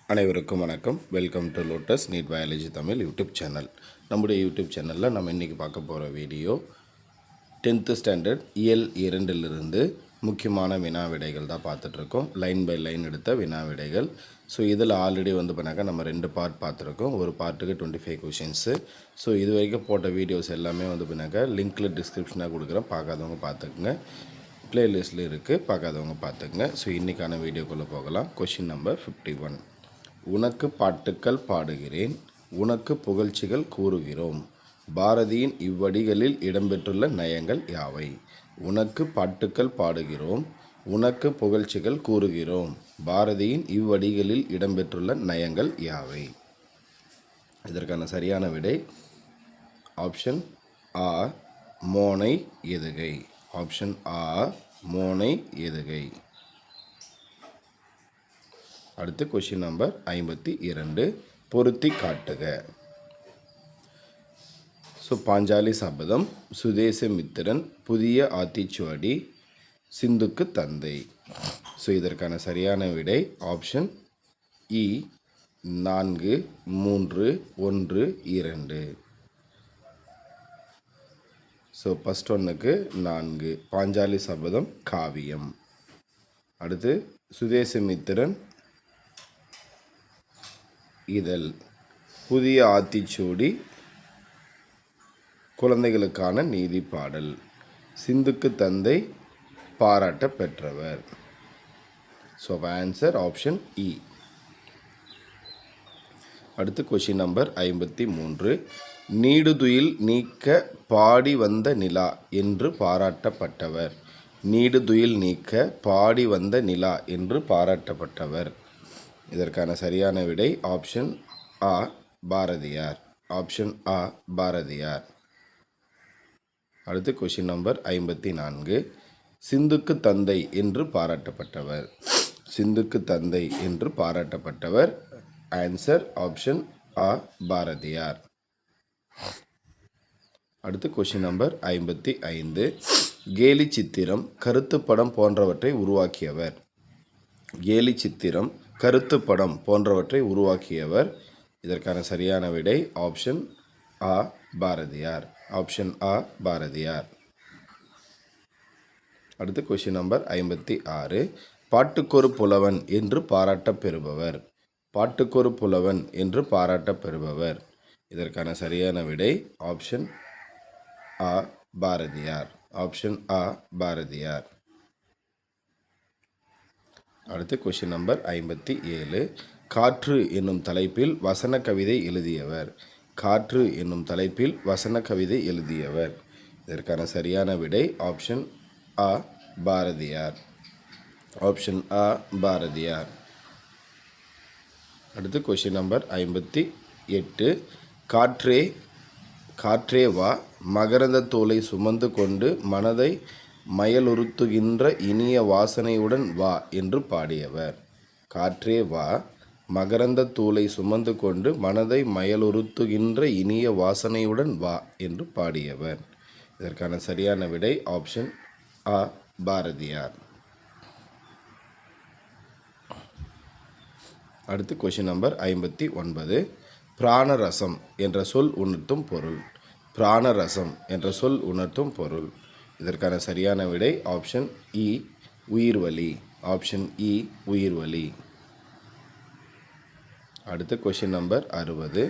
அனைவருக்கும் வணக்கம். Welcome to Lotus NEET biology Tamil YouTube channel. நம்முடைய யூடியூப் சேனலில் நம்ம இன்றைக்கி பார்க்க போகிற வீடியோ 10th ஸ்டாண்டர்ட் இயல் 2லிருந்து முக்கியமான வினா விடைகள் தான் பார்த்துட்ருக்கோம். லைன் பை லைன் எடுத்த வினா விடைகள். ஸோ இதில் ஆல்ரெடி பண்ணாக்கா நம்ம 2 பார்ட் பார்த்துருக்கோம். ஒரு பார்ட்டுக்கு 25 கொஷின்ஸு. ஸோ இது வரைக்கும் போட்ட வீடியோஸ் எல்லாமே பண்ணாக்கா லிங்க்கில் டிஸ்கிரிப்ஷனாக கொடுக்குறேன். பார்க்காதவங்க பார்த்துக்குங்க. ப்ளேலிஸ்ட்டில் இருக்குது, பார்க்காதவங்க பார்த்துக்குங்க. ஸோ இன்றைக்கான வீடியோக்குள்ளே போகலாம். Question number 51. உனக்கு பாட்டுக்கள் பாடுகிறேன், உனக்கு புகழ்ச்சிகள் கூறுகிறோம். பாரதியின் இவ்வடிகளில் இடம்பெற்றுள்ள நயங்கள் யாவை? உனக்கு பாட்டுக்கள் பாடுகிறோம், உனக்கு புகழ்ச்சிகள் கூறுகிறோம். பாரதியின் இவ்வடிகளில் இடம்பெற்றுள்ள நயங்கள் யாவை? இதற்கான சரியான விடை ஆப்ஷன் ஆ, மோனை எதுகை. ஆப்ஷன் ஆ, மோனை எதுகை. அடுத்து கொஷின் நம்பர் 52. பொருத்தி காட்டுக. ஸோ பாஞ்சாலி சபதம், சுதேசமித்திரன், புதிய ஆத்திச்சுவடி, சிந்துக்கு தந்தை. ஸோ இதற்கான சரியான விடை ஆப்ஷன் இ, 4, 3, 1, 2. ஸோ ஃபஸ்ட் ஒன்றுக்கு 4, பாஞ்சாலி சபதம் காவியம். அடுத்து சுதேசமித்திரன் இதழ், புதிய ஆத்திச்சூடி குழந்தைகளுக்கான நீதி பாடல், சிந்துக்கு தந்தை பாராட்ட பெற்றவர். ஸோ ஆன்சர் ஆப்ஷன் இ. அடுத்து கொஷின் நம்பர் 53. நீடுதுயில் நீக்க பாடி வந்த நிலா என்று பாராட்டப்பட்டவர். நீடுதுயில் நீக்க பாடி வந்த நிலா என்று பாராட்டப்பட்டவர். இதற்கான சரியான விடை ஆப்ஷன் ஆ, பாரதியார். ஆப்ஷன் ஆ, பாரதியார். அடுத்து கொஷின் நம்பர் 54. சிந்துக்கு தந்தை என்று பாராட்டப்பட்டவர். சிந்துக்கு தந்தை என்று பாராட்டப்பட்டவர். ஆன்சர் ஆப்ஷன் ஆ, பாரதியார். அடுத்து கொஷின் நம்பர் 55. கேலி சித்திரம், கருத்து படம் போன்றவற்றை உருவாக்கியவர். கேலி சித்திரம், கருத்து படம் போன்றவற்றை உருவாக்கியவர். இதற்கான சரியான விடை ஆப்ஷன் ஆ, பாரதியார். ஆப்ஷன் ஆ, பாரதியார். அடுத்து கொஷின் நம்பர் 56. பாட்டுக்கொரு புலவன் என்று பாராட்டப் பெறுபவர். பாட்டுக்கொரு புலவன் என்று பாராட்டப் பெறுபவர். இதற்கான சரியான விடை ஆப்ஷன் ஆ, பாரதியார். ஆப்ஷன் ஆ, பாரதியார். அடுத்து கொஷின் நம்பர் 57. காற்று என்னும் தலைப்பில் வசன கவிதை எழுதியவர். காற்று என்னும் தலைப்பில் வசன கவிதை எழுதியவர். இதற்கான சரியான விடை ஆப்ஷன் ஆ, பாரதியார். ஆப்ஷன் ஆ, பாரதியார். அடுத்து கொஷின் நம்பர் 58. காற்றே காற்றே வா, மகரந்த தோலை சுமந்து கொண்டு மனதை மயலுறுத்துகின்ற இனிய வாசனையுடன் வா என்று பாடியவர். காற்றே வா, மகரந்த தூளை சுமந்து கொண்டு மனதை மயலுறுத்துகின்ற இனிய வாசனையுடன் வா என்று பாடியவர். இதற்கான சரியான விடை ஆப்ஷன் ஆ, பாரதியார். அடுத்து கொஷின் நம்பர் 59. பிராணரசம் என்ற சொல் உணர்த்தும் பொருள். பிராணரசம் என்ற சொல் உணர்த்தும் பொருள். இதற்கான சரியான விடை ஆப்ஷன் இ, உயிர்வலி. ஆப்ஷன் இ, உயிர்வலி. அடுத்து கொஷின் நம்பர் 60.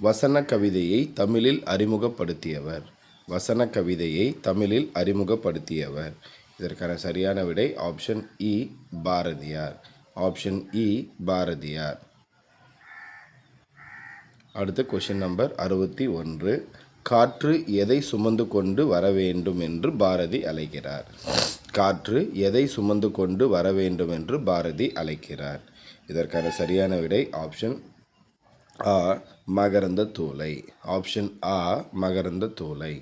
வசன கவிதையை தமிழில் அறிமுகப்படுத்தியவர். வசன கவிதையை தமிழில் அறிமுகப்படுத்தியவர். இதற்கான சரியான விடை ஆப்ஷன் இ, பாரதியார். ஆப்ஷன் இ, பாரதியார். அடுத்து கொஷின் நம்பர் 61. காற்று எதை சுமந்து கொண்டு வர வேண்டும் என்று பாரதி அழைக்கிறார். காற்று எதை சுமந்து கொண்டு வர வேண்டும் என்று பாரதி அழைக்கிறார். இதற்கான சரியான விடை ஆப்ஷன் ஆ, மகரந்த தூளை. ஆப்ஷன் ஆ, மகரந்த தூளை.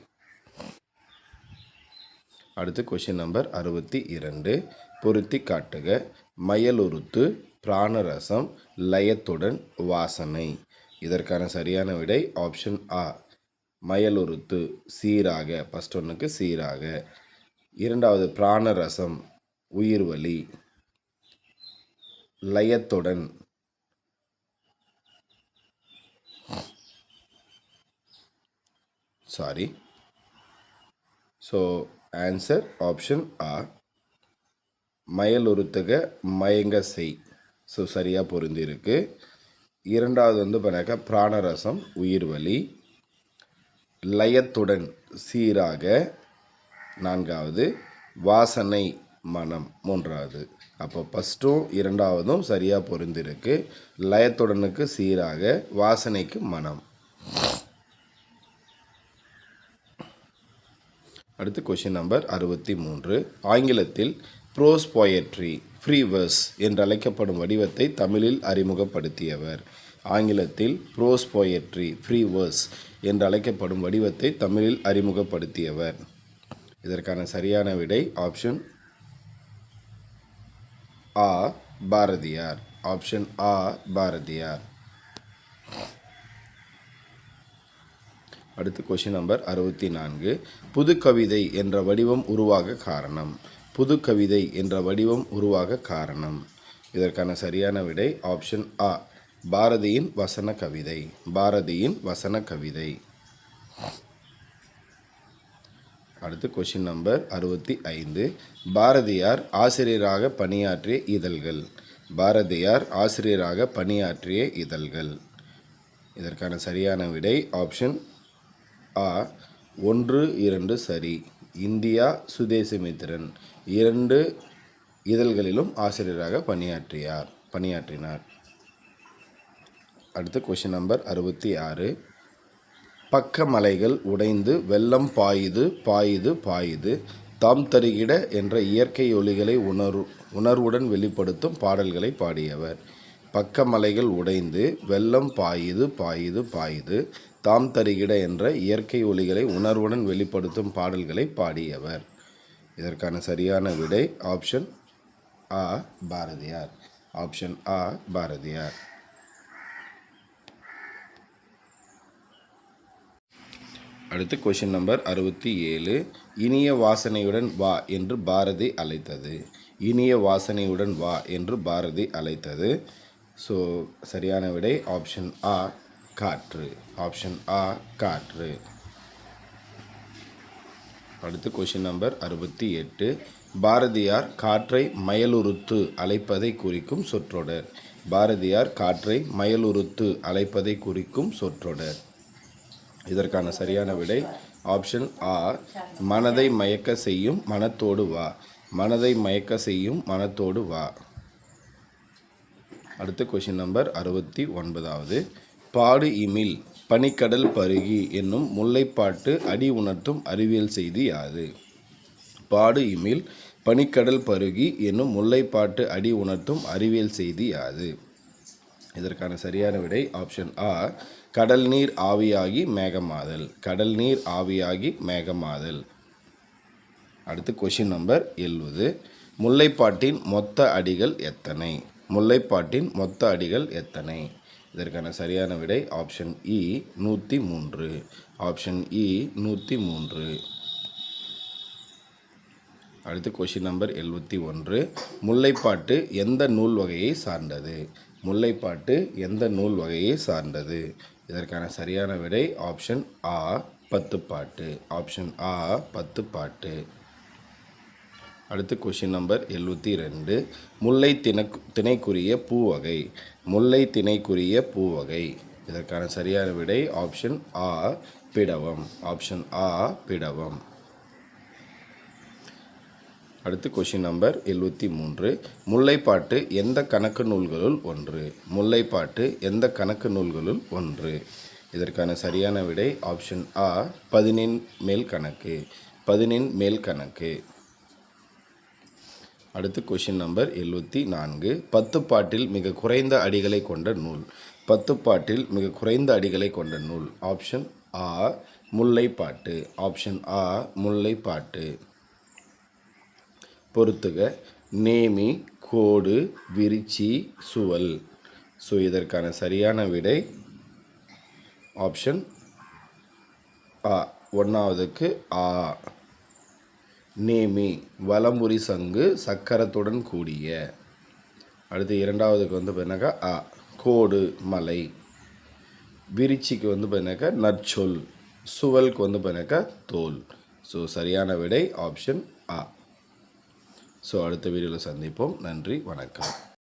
அடுத்து கொஷின் நம்பர் 62. பொருத்தி காட்டுக. மயலுறுத்து, பிராணரசம், லயத்துடன், வாசனை. இதற்கான சரியான விடை ஆப்ஷன் ஆ, மயலுறுத்து, சீராக. ஃபஸ்ட் ஒன்றுக்கு சீராக. இரண்டாவது பிராணரசம், உயிர்வலி. லயத்துடன், சாரி. ஸோ ஆன்சர் ஆப்ஷன் ஆ. மயலுறுத்துக மயங்க செய். ஸோ சரியாக பொருந்திருக்கு. இரண்டாவது வந்து பார்த்தாக்கா பிராணரசம் உயிர்வலி. லயத்துடன் சீராக நான்காவது. வாசனை மனம் மூன்றாவது. அப்போ ஃபஸ்ட்டும் இரண்டாவதும் சரியாக பொருந்திருக்கு. லயத்துடனுக்கு சீராக, வாசனைக்கு மனம். அடுத்து கொஷின் நம்பர் 63. ஆங்கிலத்தில் ப்ரோஸ் போயட்ரி ஃப்ரீ வெர்ஸ் என்றழைக்கப்படும் வடிவத்தை தமிழில் அறிமுகப்படுத்தியவர். ஆங்கிலத்தில் ப்ரோஸ் போயட்ரி ஃப்ரீ வெர்ஸ் என்றழைக்கப்படும் வடிவத்தை தமிழில் அறிமுகப்படுத்தியவர். இதற்கான சரியான விடை ஆப்ஷன் ஆ பாரதியார். ஆப்ஷன் ஆ பாரதியார். அடுத்து கொஷின் நம்பர் 64. புது கவிதை என்ற வடிவம் உருவாக காரணம். புது கவிதை என்ற வடிவம் உருவாக காரணம். இதற்கான சரியான விடை ஆப்ஷன் ஆ பாரதியின் வசன கவிதை. பாரதியின் வசன கவிதை. அடுத்து கொஷின் நம்பர் 65. பாரதியார் ஆசிரியராக பணியாற்றிய இதழ்கள். பாரதியார் ஆசிரியராக பணியாற்றிய இதழ்கள். இதற்கான சரியான விடை ஆப்ஷன் ஆ 1, 2 சரி. இந்தியா, சுதேசமித்திரன் 2 இதழ்களிலும் ஆசிரியராக பணியாற்றினார். அடுத்து கொஷின் நம்பர் 66. பக்க மலைகள் உடைந்து வெள்ளம் பாயுது பாயுது பாயுது தாம் தருகிட என்ற இயற்கை ஒலிகளை உணர்வுடன் வெளிப்படுத்தும் பாடல்களை பாடியவர். பக்க மலைகள் உடைந்து வெள்ளம் பாயுது பாயுது பாயுது தாம் தருகிட என்ற இயற்கை ஒலிகளை உணர்வுடன் வெளிப்படுத்தும் பாடல்களை பாடியவர். இதற்கான சரியான விடை ஆப்ஷன் ஆ பாரதியார். ஆப்ஷன் ஆ பாரதியார். அடுத்து கொஷின் நம்பர் 67. இனிய வாசனையுடன் வா என்று பாரதி அழைத்தது. இனிய வாசனையுடன் வா என்று பாரதி அழைத்தது. ஸோ சரியான விடை ஆப்ஷன் ஆ காற்று. ஆப்ஷன் ஆ காற்று. அடுத்து கொஷின் நம்பர் 68. பாரதியார் காற்றை மயலுறுத்து அழைப்பதை குறிக்கும் சொற்றொடர். பாரதியார் காற்றை மயலுறுத்து அழைப்பதை குறிக்கும் சொற்றொடர். இதற்கான சரியான விடை ஆப்ஷன் ஆ மனதை மயக்க செய்யும் மனத்தோடு வா. மனதை மயக்க செய்யும் மனத்தோடு வா. அடுத்த கொஷின் நம்பர் 69. பாடு இமில் பனிக்கடல் பருகி என்னும் முல்லைப்பாட்டு அடி உணர்த்தும் அறிவியல் செய்தி யாது? பாடு இமில் பனிக்கடல் பருகி என்னும் முல்லைப்பாட்டு அடி உணர்த்தும் அறிவியல் செய்தி யாது? இதற்கான சரியான விடை ஆப்ஷன் ஆ கடல் நீர் ஆவியாகி மேகமாதல். கடல் நீர் ஆவியாகி மேகமாதல். அடுத்து கொஷின் நம்பர் 70. முல்லைப்பாட்டின் மொத்த அடிகள் எத்தனை? முல்லைப்பாட்டின் மொத்த அடிகள் எத்தனை? இதற்கான சரியான விடை ஆப்ஷன் இ 103. ஆப்ஷன் இ 103. அடுத்து கொஷின் நம்பர் 71. முல்லைப்பாட்டு எந்த நூல் வகையை சார்ந்தது? முல்லைப்பாட்டு எந்த நூல் வகையை சார்ந்தது? இதற்கான சரியான விடை ஆப்ஷன் ஆ 10 பாட்டு. ஆப்ஷன் ஆ 10 பாட்டு. அடுத்து கொஷின் நம்பர் 72. முல்லை திணைக்குரிய பூவகை. முல்லை திணைக்குரிய பூவகை. இதற்கான சரியான விடை ஆப்ஷன் ஆ பிடவம். ஆப்ஷன் ஆ பிடவம். அடுத்து கொஷின் நம்பர் 73. முல்லைப்பாட்டு எந்த கணக்கு நூல்களுள் ஒன்று? முல்லைப்பாட்டு எந்த கணக்கு நூல்களுள் ஒன்று? இதற்கான சரியான விடை ஆப்ஷன் ஆ 10 மேல் கணக்கு. 10 மேல் கணக்கு. அடுத்து கொஷின் நம்பர் 74. 10 பாட்டில் மிக குறைந்த அடிகளை கொண்ட நூல். 10 பாட்டில் மிக குறைந்த அடிகளை கொண்ட நூல். ஆப்ஷன் ஆ முல்லைப்பாட்டு. ஆப்ஷன் ஆ முல்லைப்பாட்டு. பொறுத்துக நேமி கோடு விரிச்சி சுவல். ஸோ இதற்கான சரியான விடை ஆப்ஷன் ஆ 1வதுக்கு ஆ நேமி வலம்புரி சங்கு சக்கரத்துடன் கூடிய. அடுத்து 2வதுக்கு வந்து பார்த்தீங்கன்னாக்கா ஆ கோடு மலை. விரிச்சிக்கு வந்து பார்த்தீங்கன்னாக்கா நற்சொல். சுவலுக்கு வந்து பார்த்தினாக்கா தோல். ஸோ சரியான விடை ஆப்ஷன் ஆ. ஸோ அடுத்த வீடியோவில் சந்திப்போம். நன்றி, வணக்கம்.